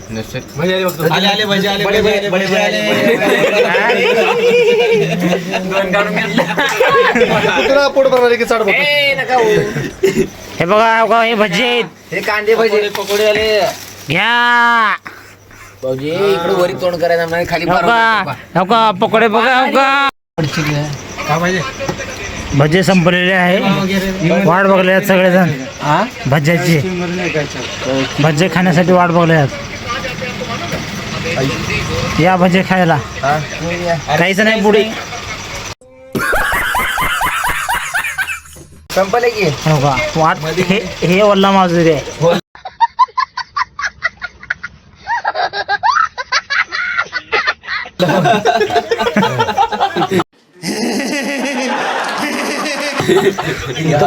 आले भजी आले पोट भरणार की चढ हे बघा हे भजी आहेत, हे कांदे भजी पकोडे आले घ्या भाऊजी. इकडे वरी तोंड करायला नाही, खाली का पकोडे बघा काय पाहिजे भजे संपलेले आहे, वाट बघले सगळेजण भज्याची. भजे खाण्यासाठी वाट बघले या भजे खायला. काहीच नाही पुढे संपले की हो का वाट. हे वल्ला माजुरी आहे.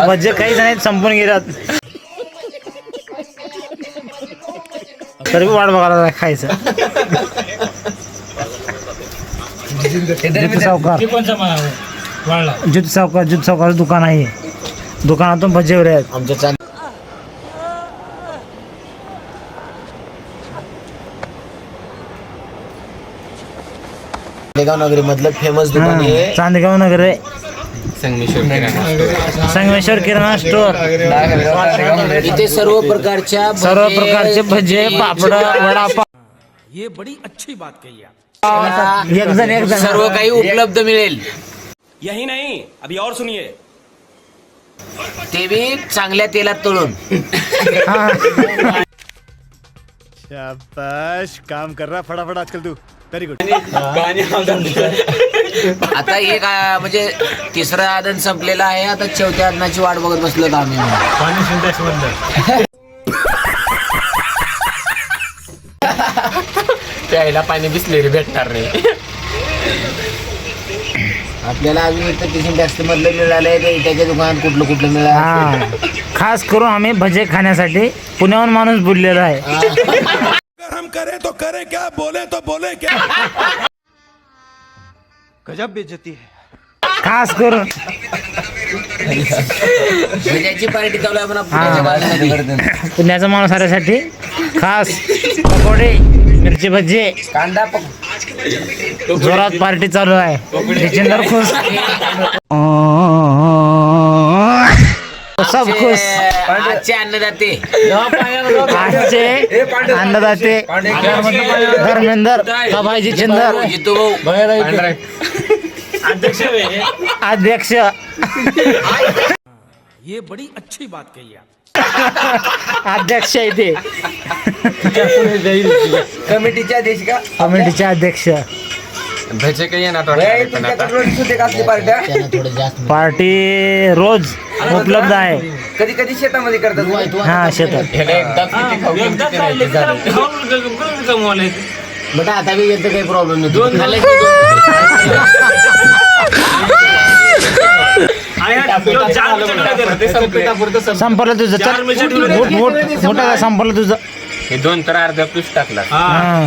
भजे काहीच नाही, संपून गेल्यात. तरी वाट बघायला खायचं. ज्योती सावकार दुकान आहे, दुकानातून भजे वगैरे आहेत. आमच्या चांदेगाव नगरी मधलं फेमस दुकान आहे. चांदेगाव नगर आहे. संगमेश्वर किराणा स्टोर. इथे सर्व प्रकारचे भजे, पापड, वडापाव, ये बड़ी अच्छी बात कही आप. एक जण सर्व काही उपलब्ध मिळेल. यही नहीं, अभी और सुनिए. ते बी चांगल्या तेलात तळून. शाबाश, काम कर रहा फटाफट आजकल तू. Very good. आता एक म्हणजे तिसरं आदन संपलेलं आहे. आता चौथ्या आदनाची वाट बघत बसलो आम्ही. प्यायला पाणी बिसलेरी भेटणार नाही. आपल्याला अजून एक टिफिन टॅक्सी मधलं मिळालंय, ते इटाच्या दुकानात कुठलं मिळालं. खास करून आम्ही भजे खाण्यासाठी पुण्याहून माणूस बोललेला आहे. हम करे तो करे क्या, बोले तो बोले क्या. गजब बेइज्जती है. खास करून भज्याची पार्टी चालू आहे म्हणा पुण्याच्या बाजूला. पुण्याचा माणसासाठी खास पकोडे, मिरची भजी, कांदा जोरात पार्टी चालू आहे. जितेंद्र खुश, सब खुश. आजचे अन्नदाते आजचे अन्नदाते धर्मेंद्र का भाई जितेंद्र, जितू भाऊ, अध्यक्ष. ये बड़ी अच्छी बात कही आप. अध्यक्ष आहे ते, कमिटीचे अध्यक्ष का, कमिटीचे अध्यक्ष. भजे काही येणार पार्टी रोज उपलब्ध आहे. कधी कधी शेतामध्ये करतात. हा शेतात. बेटा आता बी येतं काही प्रॉब्लेम नाही. संपलं तुझं. मोठा संपलं तुझं. हे 2 तर अर्धा प्लस टाकला.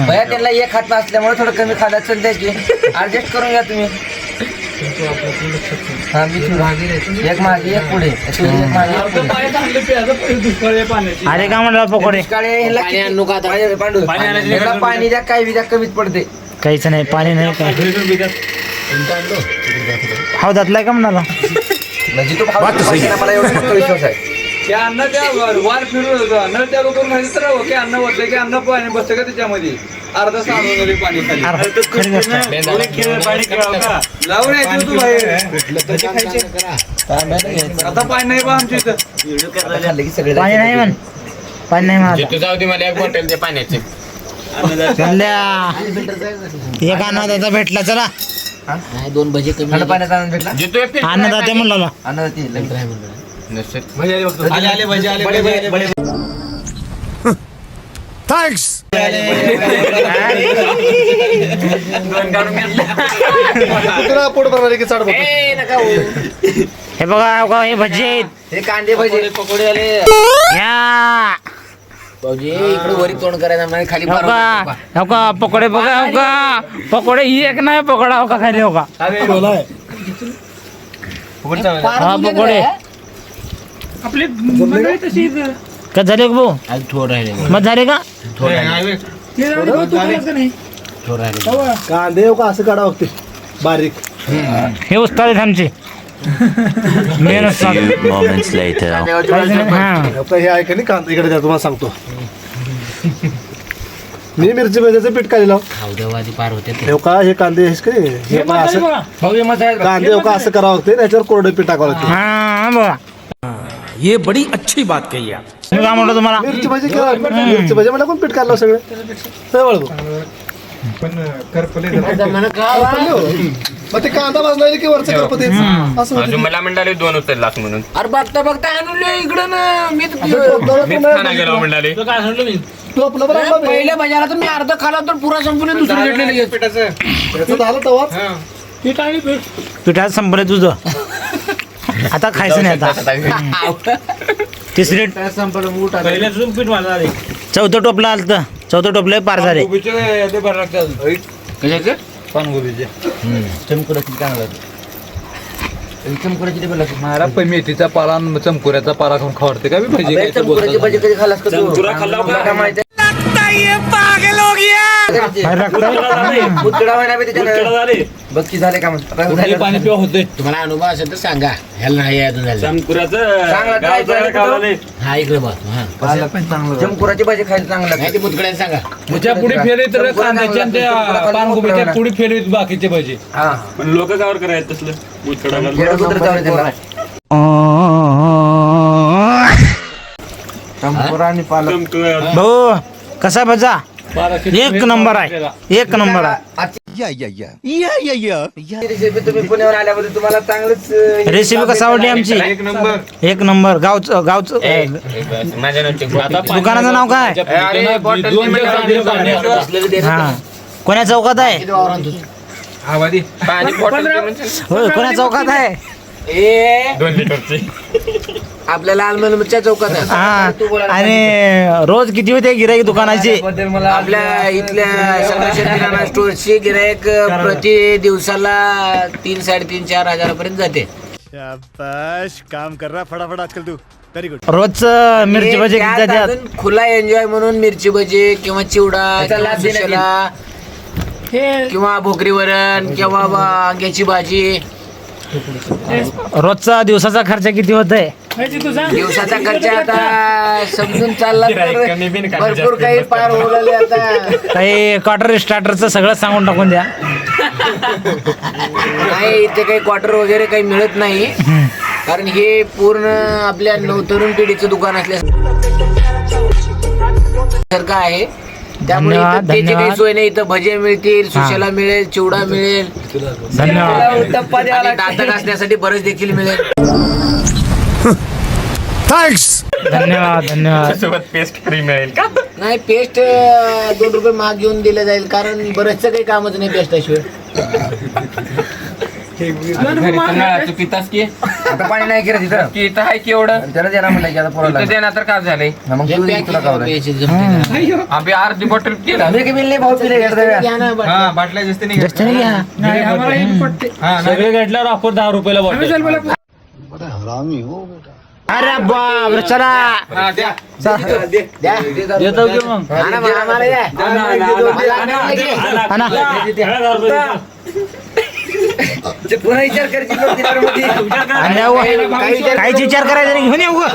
भया त्यांना एक हात असल्यामुळे थोडं कमी खायला चलतंय की ऍडजस्ट करून घ्या तुम्ही. हा मी एक मागे एक पुढे, एक मागे एक पुढे. अरे का म्हणलं पकोडे पाणी द्या, काही द्या, कमीच पडते. काहीच नाही, पाणी नाही काय. हौदातलाय का म्हणाला. म्हणजे तो मला एवढा पक्का विश्वास आहे. त्या अन्न त्या वार फिरून न त्या लोक माहिती तर की अन्न होतं की अन्न पाणी बसतं का त्याच्यामध्ये अर्धा सांगून पाणी खाली लावून यायचं तू बाहेर. आता पाणी नाही बा आमच्या इथं. पाणी नाही म्हण, पाणी नाही म्हणा. तू जाऊ दे, मला एक बॉटल दे पाण्याची. एक अन्नदाता भेटला. चला 2 भजे कमी पाण्याचा आनंद भेटला. अन्नदाते म्हणला. आले भजी आले. थँक्स. पोट भरणार की चढ हे बघा हे भजी आहेत, हे कांदे भजी पकोडे आले. घ्या भाऊजी. इकडे वरी तोंड करायला नाही, खाली हो का पकोडे बघा. हो का पकोडे ही एक नाही पकोडा. हो का खाली. हो का हा पकोडे आपली तशी का झाले का भाऊ. थोडं राहिले. मग झाले का. कांदे का असं काढा बघते बारीक. हे उस्ताद आहेत आमचे मेन उस्ताद. आता हे आहे का नाही कांदा इकडे द्या तुम्हाला सांगतो. मी मिरची भज्याचं पीठ काढलं खावदेवादी पार होते ते. हे का हे कांदे हेच काय हे का असं कांदे का असं करावं लागते त्याच्यावर कोरडं पीठ टाकावं लागते. हा बघा ये बड़ी अच्छी बात कही आप. मी काय म्हणतो तुम्हाला मिरची भजी केला मिरची भजी मला कोण पीठ काढलं सगळं हे बघ. मग ते कांदा भाजला की वरचं करपत असं अजून मला म्हणाले 2 उचललास म्हणून. अरे बघता बघता आणून इकडं ना मी मीच खाना गेलो म्हणाले. टोपलं बरं आणलं मी. पहिल्या भजाला तर मी अर्ध खाला तर पुरा संपूर्ण दुसरं घेतलेलं पिठाचं. याचं झालं तवा पिठात संपलं तुझं आता खायचं नाही आता. तिसरी चौथं टोपलं आलं तर चौथं टोपलं पार झाले. ते भर लागतात कशाचं पानगोबीचे चमकुराची महाराज पण मेथीचा पाला आणि चमकुऱ्याचा पाला खाऊन खावडते का मी भजी चमकुराची भाजी कधी खालास का तू? तुला माहिती बक्की झाले का म्हणतो पाणी पिवा होते. तुम्हाला अनुभव असेल तर सांगा ह्याला नाही अजून हा इकडे बघ चमकुराची भाजी खायला चांगलं नाही. मुतकड्याला सांगा त्याच्या पुढे फेले तर कांद्याच्या आणि त्या पानगोबीच्या पुढे फेले बाकीचे भजी. लोक कावर करायचं तसलं भाऊ कसा भजा एक नंबर आहे एक नंबर आहे. तुम्ही पुण्यावर आल्याबद्दल तुम्हाला चांगलंच रेसिपी कसा आवडली आमची एक नंबर गावचं माझ्या नंतर दुकानाचं नाव काय हा कोण्या चौकात आहे पाणी बॉटल होय कोण्या चौकात आहे 2 लिटरची. आपल्या लालमनच्या चौकात आहे. हा आणि रोज किती होते गिराईक दुकानाचे आपल्या इथल्या संरक्षण किराणा स्टोअरची गिरायक प्रति दिवसाला 3-3.5-4 हजारापर्यंत जाते. शाबाश काम कर रहा फटाफट आजकल तू. Very good. रोज मिरची भजी किती त्यात जातात अजून खुला एन्जॉय म्हणून मिरची भजी किंवा चिवडा किंवा सुशला किंवा भोकरी वरण किंवा वांग्याची भाजी. रोजचा दिवसाचा खर्च किती होत आहे दिवसाचा खर्च आता समजून चालला तर कमी बिन कमी भरपूर काही पार होऊ आता. काही क्वार्टर स्टार्टरचं सगळं सांगून टाकून द्या. नाही इथे काही क्वार्टर वगैरे काही मिळत नाही कारण हे पूर्ण आपल्या नवतरुण पिढीचं दुकान असल्यासारखं आहे. त्यामुळे धन्यवाद, इथं त्याची काही धन्यवाद. सोय नाही. इथं भजे मिळतील सुशेला मिळेल चिवडा मिळेल धन्यवाद आणि दात घासण्यासाठी बरंच देखील मिळेल. धन्यवाद धन्यवाद. सोबत पेस्ट फ्री मिळेल का? नाही पेस्ट 2 रुपये महाग घेऊन दिलं जाईल कारण बरंचसं काही कामच नाही पेस्टाशिवाय. तू पितास की आता पाणी नाही केलं तिथं की इथं आहे की एवढं त्याला देणार म्हणलं की आता पोराला. इथं देणार तर काय झालंय आम्ही अर्धी बॉटल केला बाटल्या जास्त नाही जास्त नाही घ्या. सगळे घेतल्यावर ऑफर 10 रुपयाला बॉटल. अरे बाप रे चला देतो की मग आणा. पुन्हा विचार करायची आणि जाऊ. काहीच विचार करायचा नाही घेऊन येऊ गं.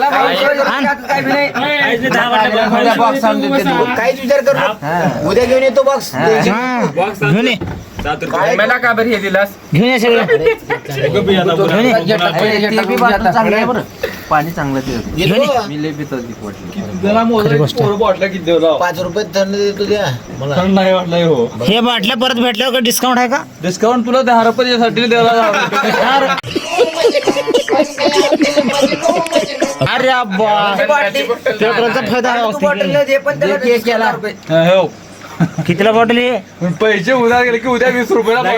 काहीच विचार करू उद्या घेऊन येतो बॉक्स. हा, घेऊन ये मला का बरं हे दिलास घेऊन ये सगळं घेऊन ये. पाणी चांगलं जरा मोजून बॉटल्या किती देऊ 5 रुपये थंड देतो द्या मला. थंड नाही वाटलं हो. हे बाटल्या परत भेटल्यावर का डिस्काउंट आहे का डिस्काउंट तुला 10 रुपयासाठी द्यायला अरे बाटलीचा फायदा हो. कितीला बॉटल आहे पण पैसे उद्या गेले की उद्या 20 रुपयाला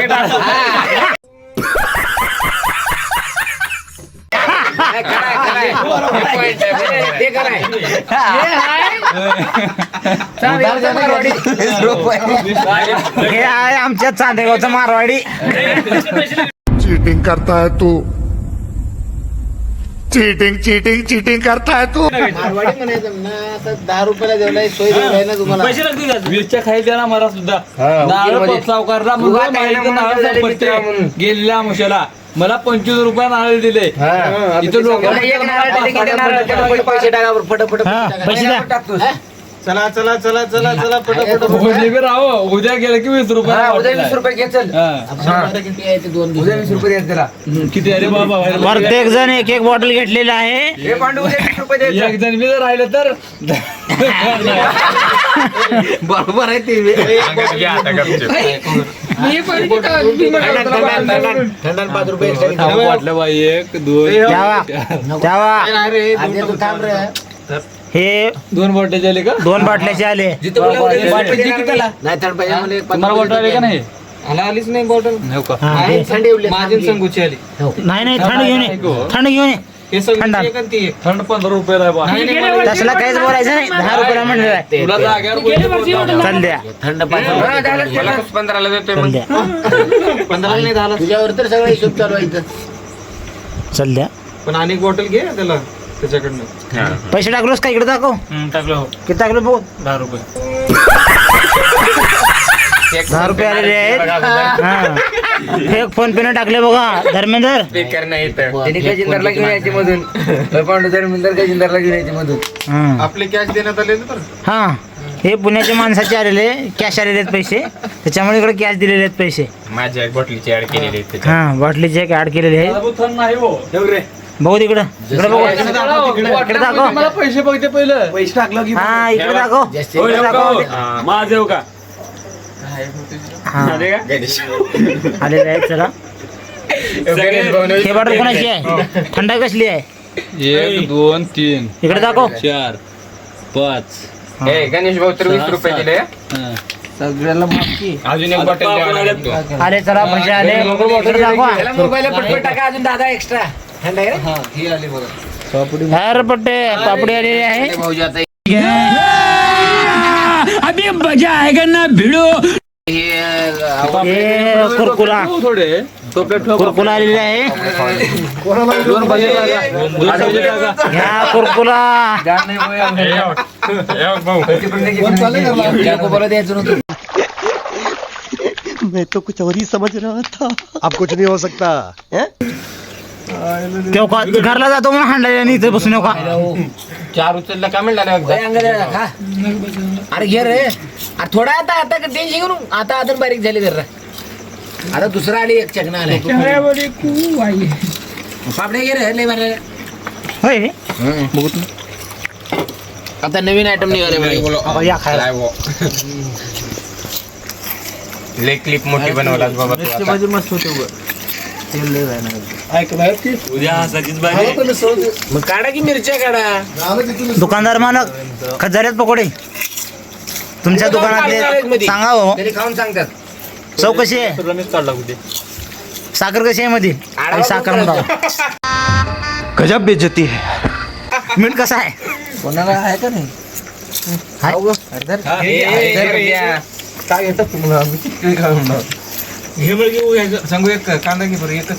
हे आहे आमच्या चांदेगावचा मारवाडी. चीटिंग करता है तू चीटिंग करता है तू. मारवाडी म्हणायचं ना, आता 10 रुपयाला जेवलाय सोय जेवलाय ना तुम्हाला. वीसच्या खाली द्या ना मला सुद्धा नारळ सावकारला उगाच आहे ना म्हणून झाले मित्र म्हणून. गेलेल्या मुशाला मला 25 रुपये नारळ दिले इथं लोक एवढं एक नारळ दिले की त्या नारळाला पैसे टाका बरं, फटाफट हा, पैसे द्या. चला चला चला चला चला पटापट राहो उद्या गेलं की 20 रुपये उद्या 20 रुपये घे चल. हा. किती आहे ते 2 दिवस. उद्या 20 रुपये द्यायचे त्याला. किती अरे बाबा प्रत्येक जण एक एक बॉटल घेतलेला आहे. हे पांडू उद्या 20 रुपये द्यायचे. एक जण मी जर राहिलं तर बरोबर आहे ते. थंडान 5 रुपये extra घे. वाटलं बाई 1 2 द्यावा. आधी तू थांब रे. हे 2 बॉटल झाले का 2 बाटल्याचे आले. जिथं बोलला उद्या 20 बाटली रुपये किती देणार त्याला? नाही. थंड पाहिजे मला एक तुम्हाला बॉटल आले का नाही आलीच नाही बॉटल. हो का हा, आहे, ते- थंड येऊले. माझी संगूची आली नाही नाही थंड घेऊन ये. थंड घेऊन ये. हे थंडा. थंड 15 रुपये आहे बा तसला काहीच बोलायचं नाही. 10 रुपयाला म्हणलेलं आहे. तुला जाग्यावर बोलतो. चल द्या. थंड पाहिजे. मला 15ला देतोय चल मग. द्या. 15 नाही झाला तुझ्यावर तर सगळं हिशोब चालू आहे इथं. चल द्या. पण अनेक बॉटल घे त्याला त्याच्याकडनं. पैसे टाकलोस का इकडे दाखव. टाकलं हो किती टाकलो बघू. 10 रुपये 10 रुपये आलेले आहेत. हा. एक फोन पे ने टाकले बघा धर्मेंद्र. स्पीकर नाही इथं. त्यांनी गजिंदरला घेऊन यायचे मधून. पांडू धर्मेंदर गजिंदरला घेऊन यायचे मधून. हा. आपले कॅश देण्यात आले ना तर हा, हे पुण्याच्या माणसाचे आलेले कॅश आलेले आहेत पैसे, त्याच्यामुळे इकडे कॅश दिलेले आहेत पैसे. माझ्या एक बॉटलीची ऍड केलेली आहे त्याच्यात. हा, बाटलीचे एक ऍड केलेले आहे. थंड नाही हो बघू तिकडं. इकडे बघू. इकडे दाखव. मला पैसे बघते पहिलं पैसे टाकलं की हा, इकडे दाखव. हो, इकडे दाखव. माझ येऊ का हा, आले का आलेले आहेत. चला, हे बॉटल कोणाची आहे? थंड कसली आहे? 1 2 3 इकडे दाखव. 4 5 ए, गणेश भाऊ तर 20 रुपये दिले. सगळ्याला मागची. अजून एक बॉटल द्यावं लागतो. आले, चला पैसे आले. इकडे दाखवा. त्याला मोबाईलला पटपट टाका अजून 10 एक्स्ट्रा. थंड आहे रे? ही आली बघा. हर पट्टे पापडी आलेली आहे. भाऊजी आता अभी मजा आएगा ना भिड़ो. हे कुरकुरा थोडे कुरकुरा आलेली आहे. 2 पैसे टाका ह्या कुरकुरा बोला द्यायचं नव्हतं. मैं तो कुछ और ही समझ रहा था. अब कुछ नहीं हो सकता. तेव्हा घरला जातो म्हणून हांडायला नाही इथे बसून का. 4 उचलला का मिळाला अरे अंगाला खा. अरे घे रे. अरे थोडा आता टेन्शन घेऊ नको. आता अजून बारीक झाली जरा. आता दुसरा आली एक चकना आलाय. पापड्या घे रे लय मारले. होय. आता नवीन आयटम निघाले. या खायला. ले क्लिप मोठी बनवलास बाबा तू आता. मस्त होते मग काढा की मिरच्या काढा. दुकानदार मालक खजाऱ्यात पकोडे तुमच्या दुकानातले सांगा हो. तरी खाऊन सांगतात. चव कशी आहे? साखर कशी आहे मध्ये? आणि साखर म्हणा. गजब बेइज्जती है. मीठ कसं आहे? कोणाला आहे का नाही? काय घेतात तुम्हाला आम्ही काय म्हणणार. सांगू एक कांदा घे बरं एकच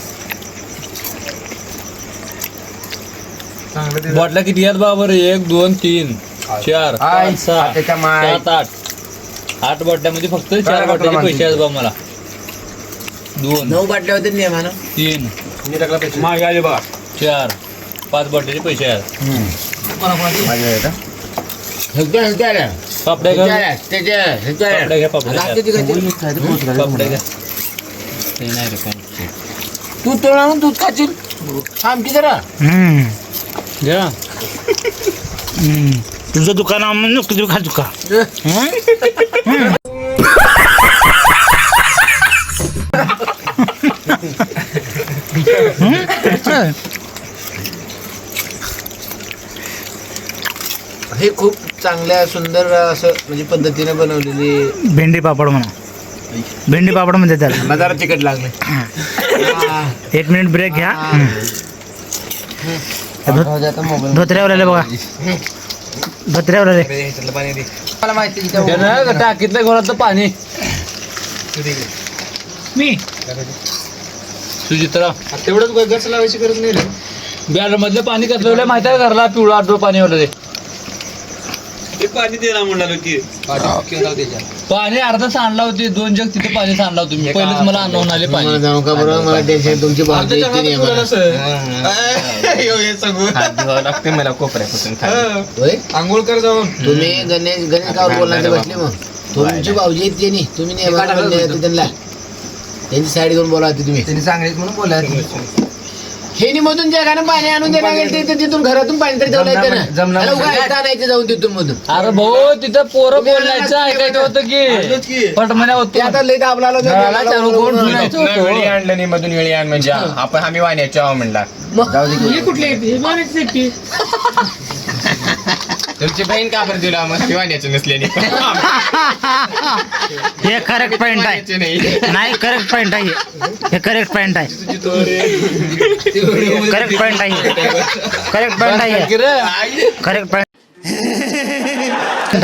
चांगलं. बॉटला किती आहेत बाबा 1 2 3 4 5 6 7 8 8 बॉटल्यामध्ये फक्त 4 बॉटल्याचे पैसे आहेत बाबा मला. 2 9 बाटल्या होते नियमानं. 3 मी टाकला पैसे. मागे आले बा 4 5 बॉटल्याचे पैसे आहेत. पापड्या घ्या पापड्या घ्या पापड्या घ्या. ते नाही रे पण. तू तोळावून दूध खाशील. थांब की जरा. घ्या तुझं दुकान म्हणून तुझं खा चुका. हे खूप चांगल्या सुंदर असं म्हणजे पद्धतीने बनवलेली. भेंडी पापड म्हणा. भेंडी पापड म्हणते त्याला. मला जरा तिखट लागले. 1 मिनिट ब्रेक घ्या. धोत्र्यावर आले बघा. धोत्र्यावर आले. मला माहिती टाकीतल्या घरातलं पाणी. मी सुचित्रा तेवढंच गच लावायची गरज नाही रे. बॅलर मधलं पाणी कसलं माहिती आहे घरला पिवळं आठवं पाणी होतं ते पाणी दे ना म्हणालो की पाणी अर्धा सांडला होते 2 जग तिथे पाणी सांडला होतं मी पहिलेच मला आणून आले पाणी जाऊ का बरोबर मला टेन्शन तुमची भावना इतकी नाही आहे मला. हात धुवावं लागते मला कोपऱ्यापासून खाली. होय? आंघोळ कर जाऊन तुम्ही गणेश कावर बोलणार बसले मग तुमची भाऊजी आहेत त्यांनी तुम्ही नाही त्यांना त्यांची साईड घेऊन बोला तुम्ही त्यांनी सांगितलं म्हणून बोला हे मधून जगानं पाणी आणून देणार गेलं ते तिथून घरातून पाणी तरी ठेवलं आणायचं जाऊन तिथून मधून अरे भाऊ तिथं पोरं बोलायचं ऐकायचं होतं की पटमण्या ते होतं आता लई दाबला वेळी आणलं नाही मधून वेळी आण म्हणजे आपण आम्ही वाण्याचे आहो म्हणला तुमची बहीण का बरं दिला मग ती वाण्याची नसलेली हे करेक्ट पॉइंट आहे वाण्याची नाही नाही करेक्ट पॉइंट आहे हे करेक्ट पॉइंट आहे करेक्ट पॉइंट आहे करेक्ट पॉइंट आहे करेक्ट पॉइंट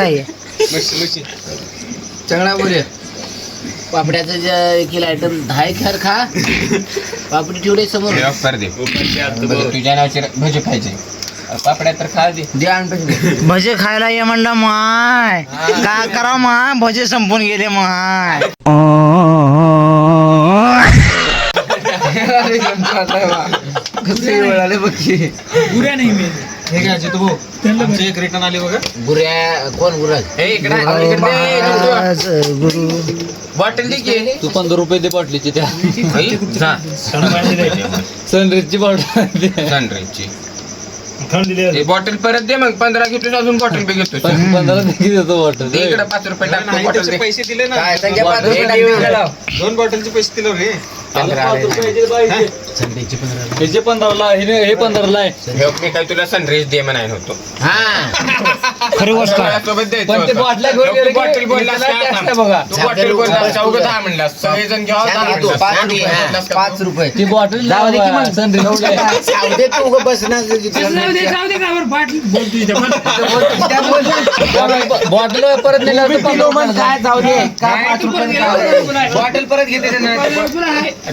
आहे चांगला बोलूया पापड्याचं जे केलं आयटम 10 खर खा पापडी ठेवले समोर हे ऑफर दे तुझ्या नावाचे भजी खायचे पापड्या तर खा दे दे आण पैसे भजे खायला ये म्हणलं माय काय करा माय भजे संपून गेले माय हे घ्यायचे तू भाऊ आमचे एक रिटर्न आले बघा गुऱ्या कोण गुरा हे इकडे गुरु बॉटल दे की तू 15 रुपये दे बाटलीची त्या जा सनरेजची बॉटल सनराईजची हे बॉटल परत दे मग 15 घेतो अजून बॉटल बी घेतो 15 देखील देतो बॉटल दे इकडे 5 रुपये टाक नाही बॉटल त्याचे दे पैसे दिले ना काय संख्या 5 रुपये टाकली. 2 बॉटलचे पैसे दिले रे 15 आले. हे 15ला हे 15ला आहे हे मी काय तुला सनराईज दे म्हणाय होतो हा खरी गोष्ट आहे सोबत द्यायचं पण ते होतं. बाटल्या घेऊन तू गेले की बॉटल बोललास त्याला का? tax आहे बघा. तू बॉटल बोललास चौघं दहा म्हणलास सगळेजण घ्यावं दहा सांग तू, म्हणलास. 5 आठ रुपये रुपये बोललास का? 5 रुपये ती बॉटल जाऊ दे की मग. सनरेजची जाऊ दे तू उगा बसणार बॉटल परत नेल्यावर ते 15 रुपये काय जाऊ दे काय 5 रुपये बॉटल परत घेते त्यांना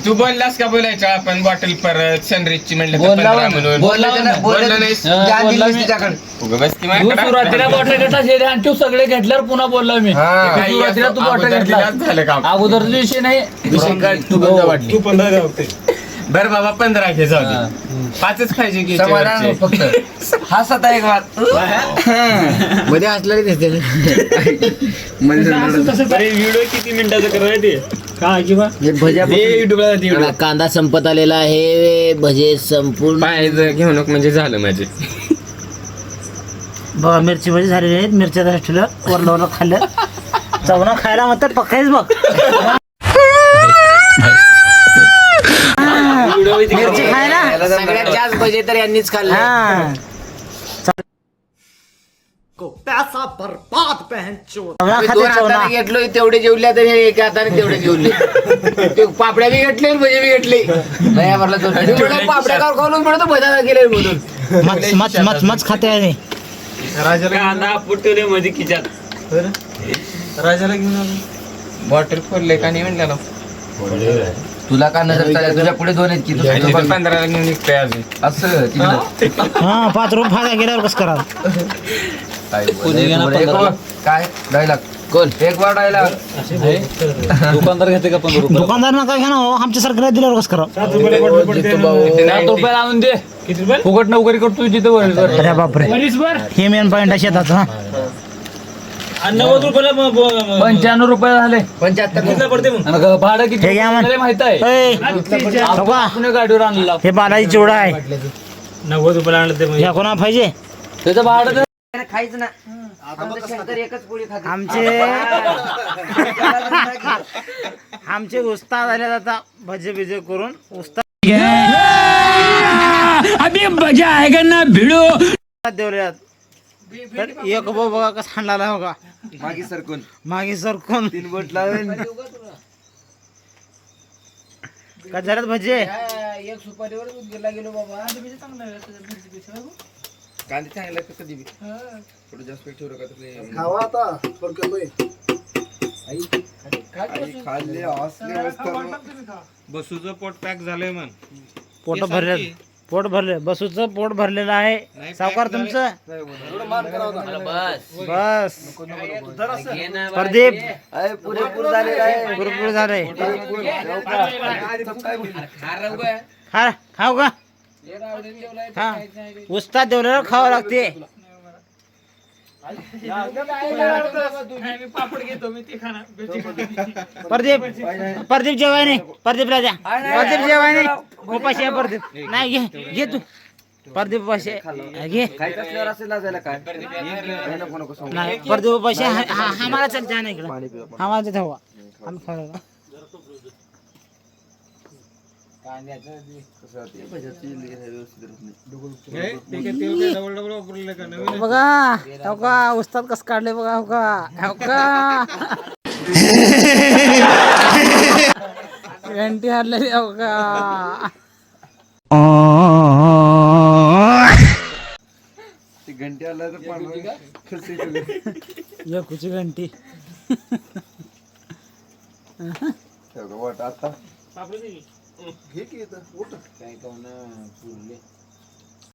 तू बोललास का बोलायचं आपण बॉटल परत सनराईजची म्हणलं तर बोलला 15 म्हणून बोलला नाहीस बोलला मी. उगा बस की तू माझ्याकडं. सुरुवातीला बॉटल घेतला शेरे आणि तू सगळे घेतल्यावर पुन्हा बोलला मी काही सुरुवातीला तू असं बॉटल अगोदर घेतला दिलाच झालं काम. अगोदरचा विषय नाही विषय काय तू बंद वाटली तू 15 गावते बरं बाबा 15 घे जाऊ दे 5च खायचे की समाधान फक्त हसत आहे एक वाट मध्ये हसलं दिसते व्हिडिओ किती मिनिटाचा करायला ते भजा कांदा संपत आलेला आहे भजे संपूर्ण पाहायचं घेऊ नको म्हणजे झालं माझे बघा मिरची भजी झालेली आहेत मिरच्या तसं ठेवलं वरलं खाल्लं चवना खायला म्हणतात पक्काच बघ मिरची खायला सगळ्यात जास्त भजे तर यांनीच खाल्ले हा चवना आम्ही खाते 2 चवना हाताने घेतलो तेवढे जेवले तर हे 1 हाताने तेवढे जेवले ते पापड्या बी घेतले आणि भजे बी घेतले नाही म्हणलं तो आणि म्हणलं पापड्या खाऊ खाऊन म्हणतो भजा गेले म्हणून मच मच मच मच खाते आहे राजाला पुटले मध्ये किचन राजाला घेऊन आलो बॉटल खोलले का नाही म्हणलं तुला का नजर चालली? तुझ्या पुढे 2 आहेत की 15 घेऊन निघतोय अजून असं तिकडं. हा 5 रुपये फायदा गेल्यावर कसं करा कोणी घेणार 15? काय डायलॉग कोण एक वार डायलॉग दुकानदार घेते का 15 रुपये दुकानदार नका घ्या ना हो आमच्यासारखं दिल्यावर कसं करा 7 रुपये 7 रुपये लावून दे किती रुपये फुकट नोकरी करतो जिथं वरील कर. अरे बापरे हे मेन पॉईंट आहे शेताचा 90 रुपयाला 95 रुपये झाले 75 पडते मग आणि भाडं किती हे घ्या म्हण. मला माहित आहे ए, बघा, आपण गाडीवर आणलेला हे बालाजी चिवडा आहे 90 रुपयाला आणलं ते ह्या कोणा पाहिजे त्याचं भाडं खायचं ना शंकर एकच पोळी खाते आमचे उस्ताद आले आता भजे बिजे करून उस्ताद अभी मजा आएगा ना भिड़ो देवले तर एक उभं बघा कसा हाणला हो का मागे सरकून 3 बोट लावून का झाल्यात भजे एक सुपारीवर गेला गेलो बाबा कांदे चांगला कधी बी थोडं जास्त पेट ठेवलं का तुम्ही खावा आता थोडक्यात खाल्ले असले बसूचं पोट पॅक झालंय मग पोट भरल्यात पोट भरले बसूचं पोट भरलेलं आहे सावकार तुमचं बस प्रदीप पुरेपूर झाले खा खाऊ का हा उस्ताद जेवल्यावर खावं लागते प्रदीप जेवाय नाही प्रदीप राजा प्रदीप जेवाय नाही उपाशी आहे प्रदीप नाही घे तू प्रदीप उपाशी आहे. घे नाही प्रदीप उपाशी आहे. हा मला चल जाणे इकडे हा माझा धावा आम्ही खायला बघा हो का उस्ताद कस काढले बघा हो का घंटी हारलेली हो का घंटी आला ये कुची घंटी आता काय